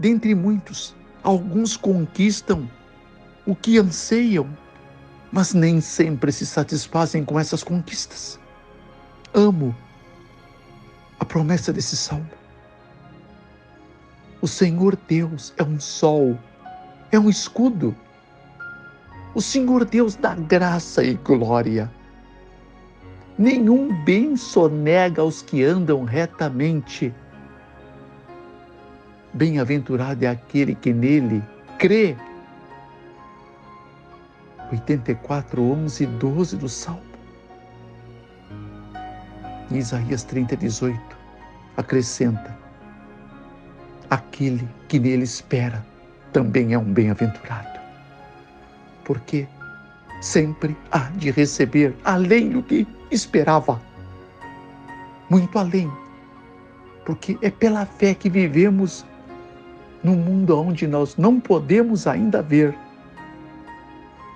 Dentre muitos, alguns conquistam o que anseiam, mas nem sempre se satisfazem com essas conquistas. Amo a promessa desse salmo. O Senhor Deus é um sol, é um escudo. O Senhor Deus dá graça e glória. Nenhum bem sonega aos que andam retamente. Bem-aventurado é aquele que nele crê. 84, 11 e 12 do Salmo. Em Isaías 30, 18, acrescenta: aquele que nele espera também é um bem-aventurado, porque sempre há de receber além do que esperava, muito além, porque é pela fé que vivemos num mundo onde nós não podemos ainda ver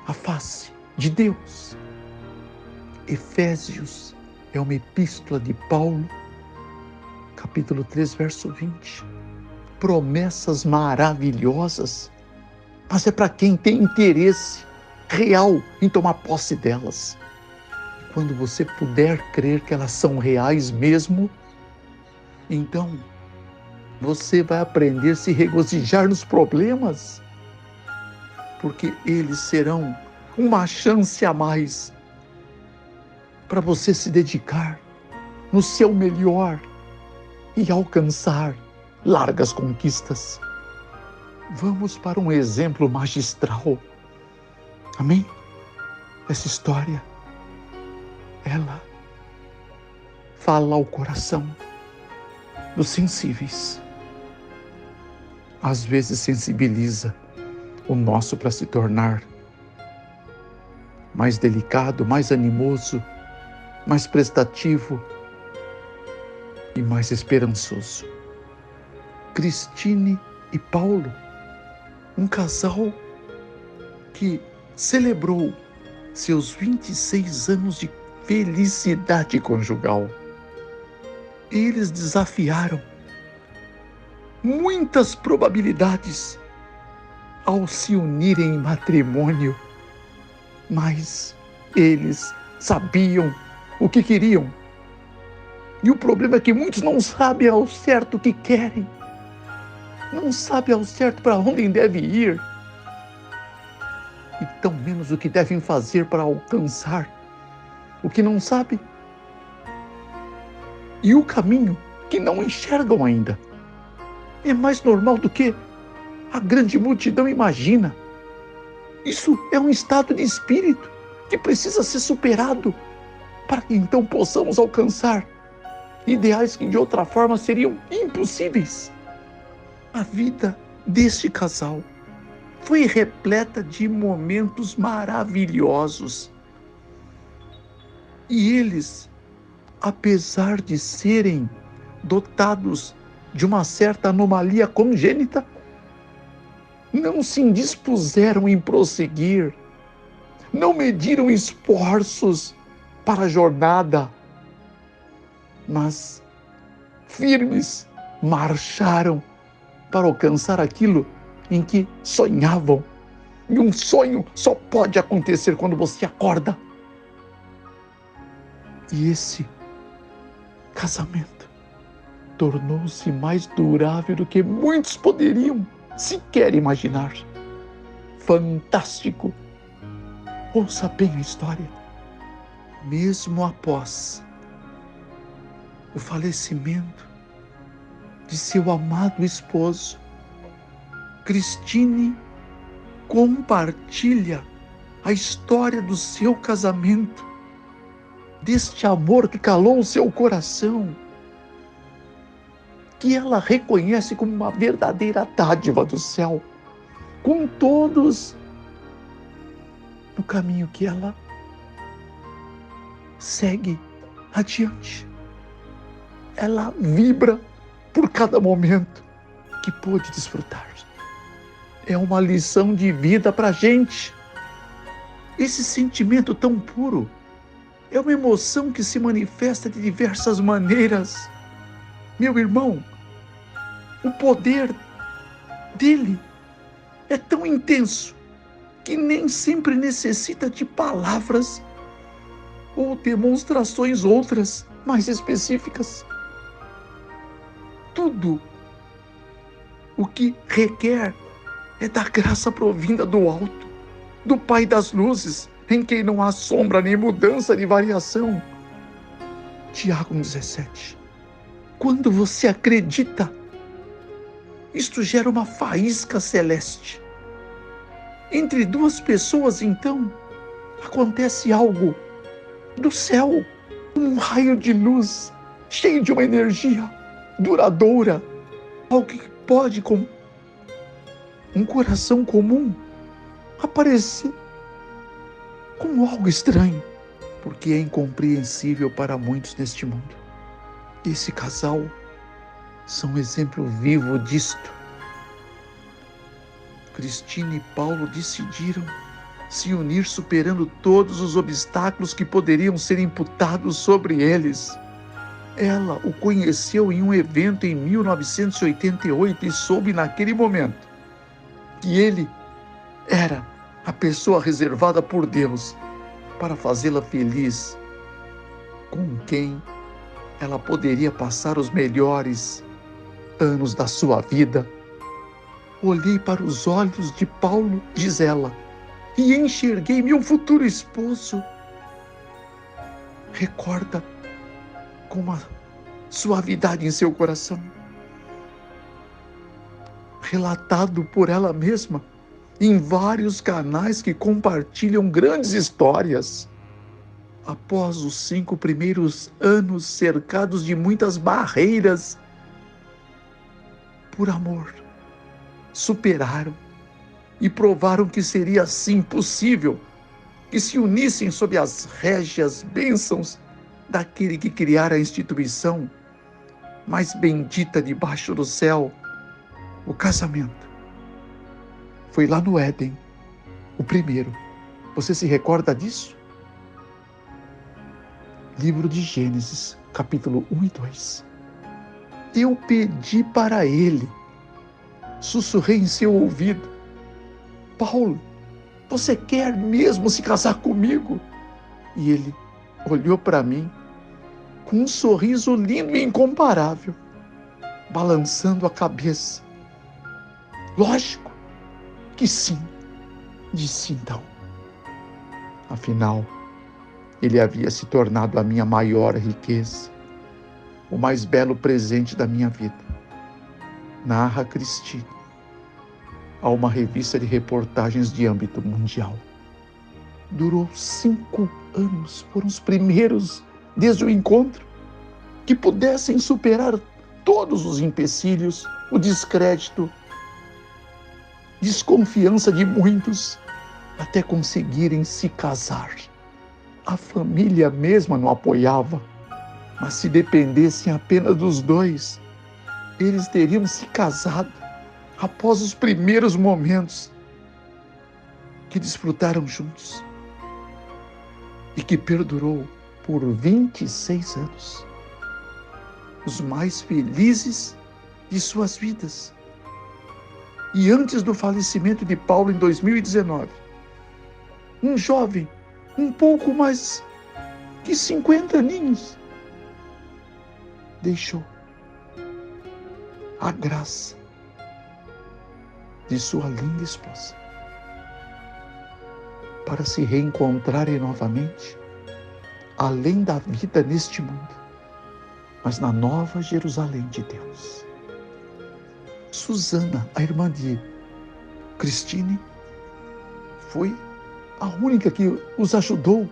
a face de Deus. Efésios é uma epístola de Paulo, capítulo 3, verso 20. Promessas maravilhosas, mas é para quem tem interesse real em tomar posse delas. Quando você puder crer que elas são reais mesmo, então você vai aprender a se regozijar nos problemas, porque eles serão uma chance a mais para você se dedicar no seu melhor e alcançar largas conquistas. Vamos para um exemplo magistral. Amém? Essa história, ela fala ao coração dos sensíveis. Às vezes sensibiliza o nosso para se tornar mais delicado, mais animoso, mais prestativo e mais esperançoso. Cristine e Paulo, um casal que celebrou seus 26 anos de felicidade conjugal. Eles desafiaram muitas probabilidades ao se unirem em matrimônio, mas eles sabiam o que queriam. E o problema é que muitos não sabem ao certo o que querem, não sabem ao certo para onde devem ir, e tão menos o que devem fazer para alcançar o que não sabem, e o caminho que não enxergam ainda. É mais normal do que a grande multidão imagina. Isso é um estado de espírito que precisa ser superado para que então possamos alcançar ideais que de outra forma seriam impossíveis. A vida deste casal foi repleta de momentos maravilhosos. E eles, apesar de serem dotados de uma certa anomalia congênita, não se indispuseram em prosseguir, não mediram esforços para a jornada, mas firmes marcharam para alcançar aquilo em que sonhavam. E um sonho só pode acontecer quando você acorda. E esse casamento tornou-se mais durável do que muitos poderiam sequer imaginar. Fantástico! Ouça bem a história. Mesmo após o falecimento de seu amado esposo, Cristine compartilha a história do seu casamento, deste amor que calou o seu coração, que ela reconhece como uma verdadeira dádiva do céu, com todos no caminho que ela segue adiante. Ela vibra por cada momento que pôde desfrutar. É uma lição de vida para a gente. Esse sentimento tão puro é uma emoção que se manifesta de diversas maneiras. Meu irmão, o poder dele é tão intenso que nem sempre necessita de palavras ou demonstrações outras mais específicas. Tudo o que requer é da graça provinda do alto, do Pai das luzes, em quem não há sombra nem mudança de variação. Tiago 1,17. Quando você acredita, isto gera uma faísca celeste. Entre duas pessoas, então, acontece algo do céu, um raio de luz, cheio de uma energia duradoura, algo que pode, com um coração comum, aparecer como algo estranho, porque é incompreensível para muitos neste mundo. Esse casal são um exemplo vivo disto. Cristina e Paulo decidiram se unir, superando todos os obstáculos que poderiam ser imputados sobre eles. Ela o conheceu em um evento em 1988 e soube naquele momento que ele era a pessoa reservada por Deus para fazê-la feliz, com quem ela poderia passar os melhores anos da sua vida. Olhei para os olhos de Paulo, diz ela, e enxerguei meu futuro esposo. Recorda com uma suavidade em seu coração. Relatado por ela mesma em vários canais que compartilham grandes histórias. Após os 5 primeiros anos cercados de muitas barreiras, por amor, superaram e provaram que seria assim possível que se unissem sob as régias bênçãos daquele que criara a instituição mais bendita debaixo do céu, o casamento. Foi lá no Éden, o primeiro. Você se recorda disso? Livro de Gênesis, capítulo 1 e 2. Eu pedi para ele, sussurrei em seu ouvido, Paulo, você quer mesmo se casar comigo? E ele olhou para mim com um sorriso lindo e incomparável, balançando a cabeça. Lógico que sim, disse então. Afinal, ele havia se tornado a minha maior riqueza, o mais belo presente da minha vida. Narra Cristina a uma revista de reportagens de âmbito mundial. Durou 5 anos, foram os primeiros, desde o encontro, que pudessem superar todos os empecilhos, o descrédito, desconfiança de muitos, até conseguirem se casar. A família mesma não apoiava, mas se dependessem apenas dos dois, eles teriam se casado após os primeiros momentos que desfrutaram juntos e que perdurou por 26 anos, os mais felizes de suas vidas. E antes do falecimento de Paulo em 2019, um jovem, um pouco mais que 50 aninhos, deixou a graça de sua linda esposa para se reencontrarem novamente, além da vida neste mundo, mas na nova Jerusalém de Deus. Susana, a irmã de Cristine, foi a única que os ajudou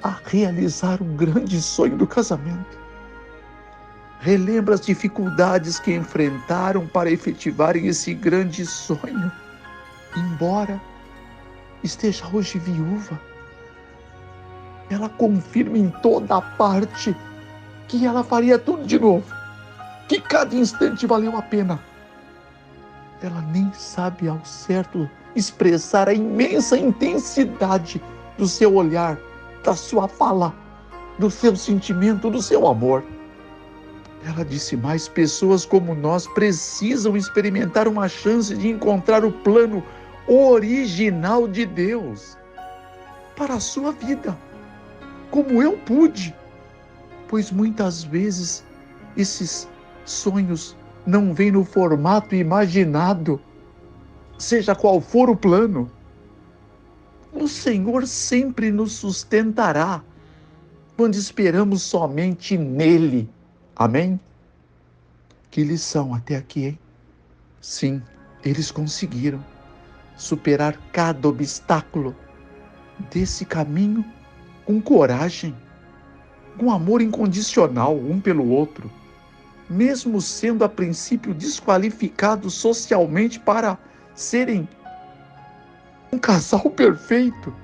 a realizar um grande sonho do casamento. Relembra as dificuldades que enfrentaram para efetivarem esse grande sonho. Embora esteja hoje viúva, ela confirma em toda a parte que ela faria tudo de novo, que cada instante valeu a pena. Ela nem sabe ao certo expressar a imensa intensidade do seu olhar, da sua fala, do seu sentimento, do seu amor. Ela disse mais: pessoas como nós precisam experimentar uma chance de encontrar o plano original de Deus para a sua vida, como eu pude, pois muitas vezes esses sonhos não vêm no formato imaginado, seja qual for o plano. O Senhor sempre nos sustentará quando esperamos somente nele. Amém? Que lição até aqui, hein? Sim, eles conseguiram superar cada obstáculo desse caminho com coragem, com amor incondicional um pelo outro, mesmo sendo a princípio desqualificados socialmente para serem um casal perfeito,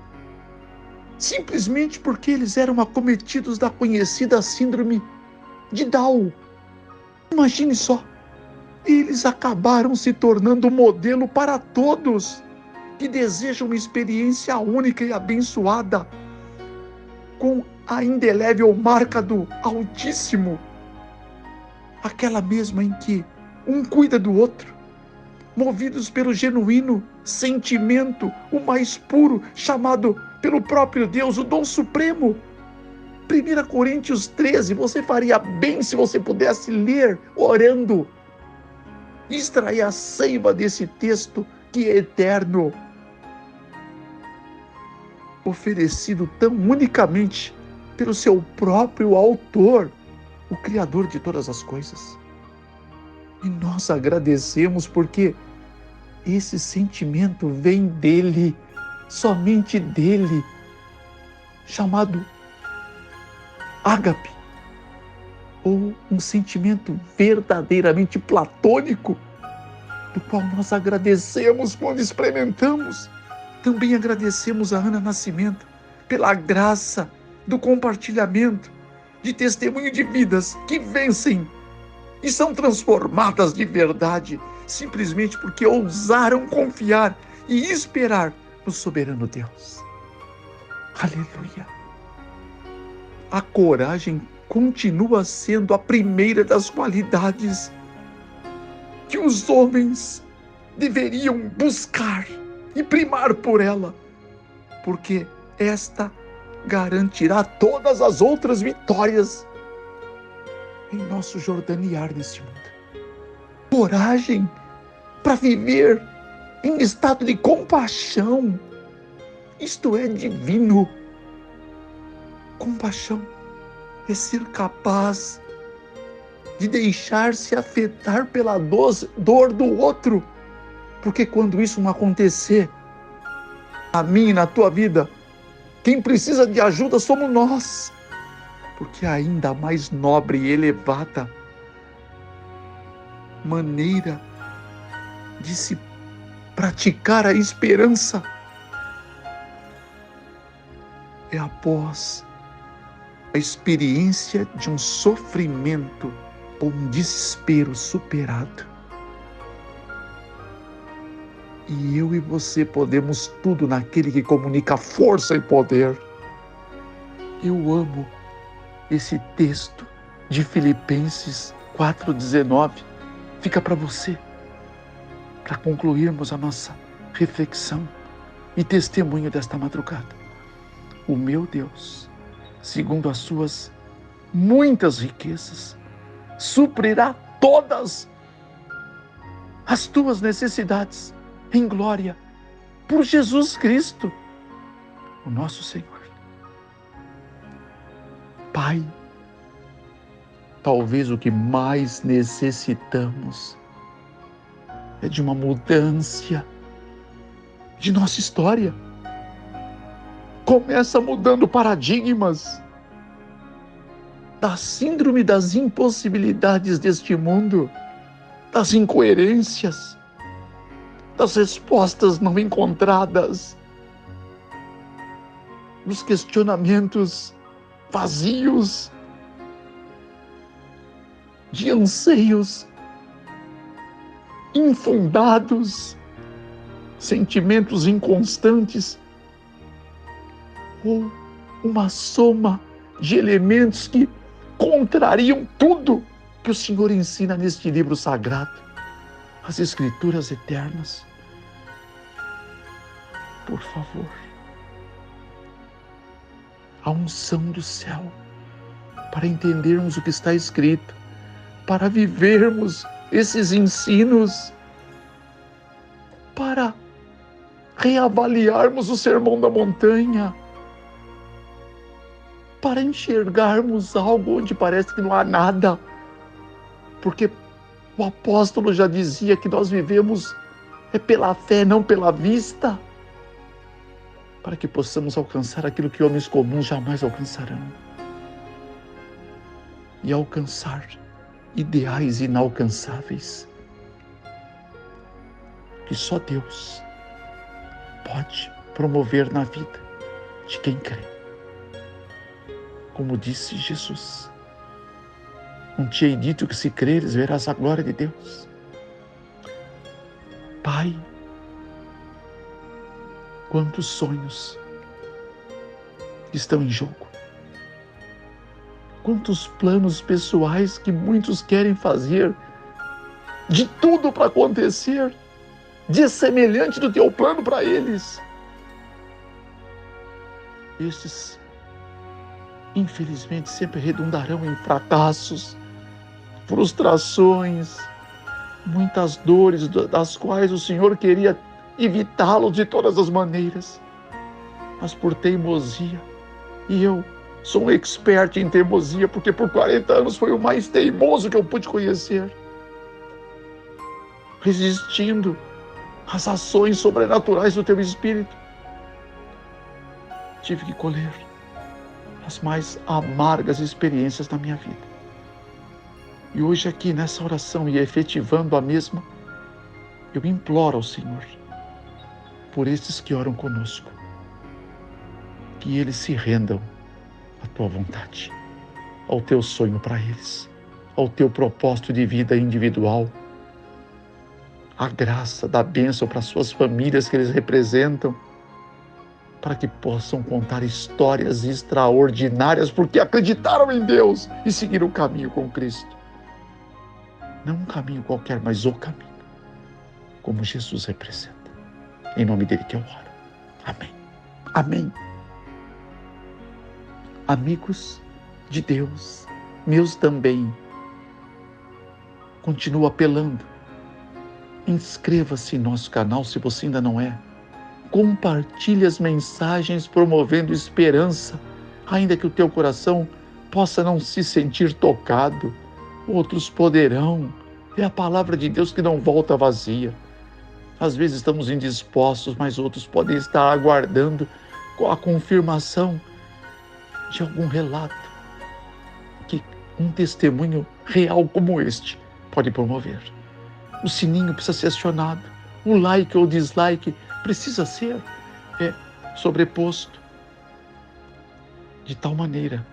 simplesmente porque eles eram acometidos da conhecida síndrome de Down. Imagine só, eles acabaram se tornando um modelo para todos que desejam uma experiência única e abençoada, com a indelével marca do Altíssimo, aquela mesma em que um cuida do outro, movidos pelo genuíno sentimento, o mais puro, chamado pelo próprio Deus, o dom supremo. 1 Coríntios 13, você faria bem se você pudesse ler orando, extrair a seiva desse texto que é eterno, oferecido tão unicamente pelo seu próprio autor, o Criador de todas as coisas. E nós agradecemos porque esse sentimento vem dele, somente dele, chamado ágape, ou um sentimento verdadeiramente platônico, do qual nós agradecemos quando experimentamos. Também agradecemos a Ana Nascimento pela graça do compartilhamento de testemunho de vidas que vencem e são transformadas de verdade, simplesmente porque ousaram confiar e esperar no soberano Deus. Aleluia! A coragem continua sendo a primeira das qualidades que os homens deveriam buscar e primar por ela, porque esta garantirá todas as outras vitórias em nosso jordanear neste mundo. Coragem para viver em estado de compaixão. Isto é divino. Compaixão é ser capaz de deixar-se afetar pela dor do outro, porque quando isso não acontecer, na minha e na tua vida, quem precisa de ajuda somos nós, porque ainda mais nobre e elevada maneira de se praticar a esperança é após a experiência de um sofrimento ou um desespero superado. E eu e você podemos tudo naquele que comunica força e poder. Eu amo esse texto de Filipenses 4,19. Fica para você, para concluirmos a nossa reflexão e testemunho desta madrugada. O meu Deus, segundo as suas muitas riquezas, suprirá todas as tuas necessidades em glória por Jesus Cristo, o nosso Senhor. Pai, talvez o que mais necessitamos é de uma mudança de nossa história. Começa mudando paradigmas da síndrome das impossibilidades deste mundo, das incoerências, das respostas não encontradas, dos questionamentos vazios, de anseios infundados, sentimentos inconstantes, ou uma soma de elementos que contrariam tudo que o Senhor ensina neste livro sagrado, as Escrituras eternas. Por favor, a unção do céu, para entendermos o que está escrito, para vivermos esses ensinos, para reavaliarmos o Sermão da Montanha, para enxergarmos algo onde parece que não há nada, porque o apóstolo já dizia que nós vivemos pela fé, não pela vista, para que possamos alcançar aquilo que homens comuns jamais alcançarão, e alcançar ideais inalcançáveis que só Deus pode promover na vida de quem crê. Como disse Jesus, não te hei dito que se creres verás a glória de Deus. Pai, quantos sonhos estão em jogo, quantos planos pessoais que muitos querem fazer, de tudo para acontecer, de semelhante do teu plano para eles. Estes, infelizmente, sempre redundarão em fracassos, frustrações, muitas dores das quais o Senhor queria evitá-los de todas as maneiras, mas por teimosia, e eu sou um expert em teimosia, porque por 40 anos foi o mais teimoso que eu pude conhecer, resistindo às ações sobrenaturais do teu Espírito. Tive que colher as mais amargas experiências da minha vida. E hoje aqui nessa oração e efetivando a mesma, eu imploro ao Senhor, por estes que oram conosco, que eles se rendam à tua vontade, ao teu sonho para eles, ao teu propósito de vida individual, a graça da bênção para suas famílias que eles representam, para que possam contar histórias extraordinárias, porque acreditaram em Deus e seguiram o caminho com Cristo. Não um caminho qualquer, mas o caminho, como Jesus representa. Em nome dele que eu oro. Amém. Amém. Amigos de Deus, meus também, continuo apelando. Inscreva-se em nosso canal se você ainda não é. Compartilhe as mensagens promovendo esperança, ainda que o teu coração possa não se sentir tocado. Outros poderão. É a palavra de Deus que não volta vazia. Às vezes estamos indispostos, mas outros podem estar aguardando a confirmação de algum relato que um testemunho real como este pode promover. O sininho precisa ser acionado, o like ou dislike precisa ser sobreposto, de tal maneira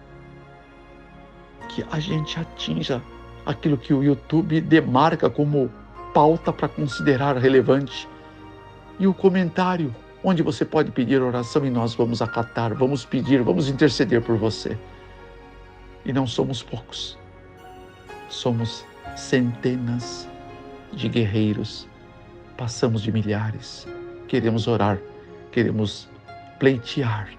que a gente atinja aquilo que o YouTube demarca como pauta para considerar relevante. E o comentário, onde você pode pedir oração e nós vamos acatar, vamos pedir, vamos interceder por você. E não somos poucos, somos centenas de guerreiros, passamos de milhares, queremos orar, queremos pleitear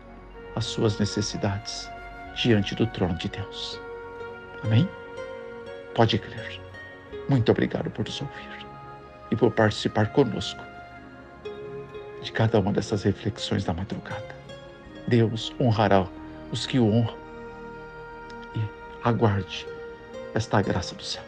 as suas necessidades diante do trono de Deus. Amém? Pode crer. Muito obrigado por nos ouvir e por participar conosco de cada uma dessas reflexões da madrugada. Deus honrará os que o honram e aguarde esta graça do céu.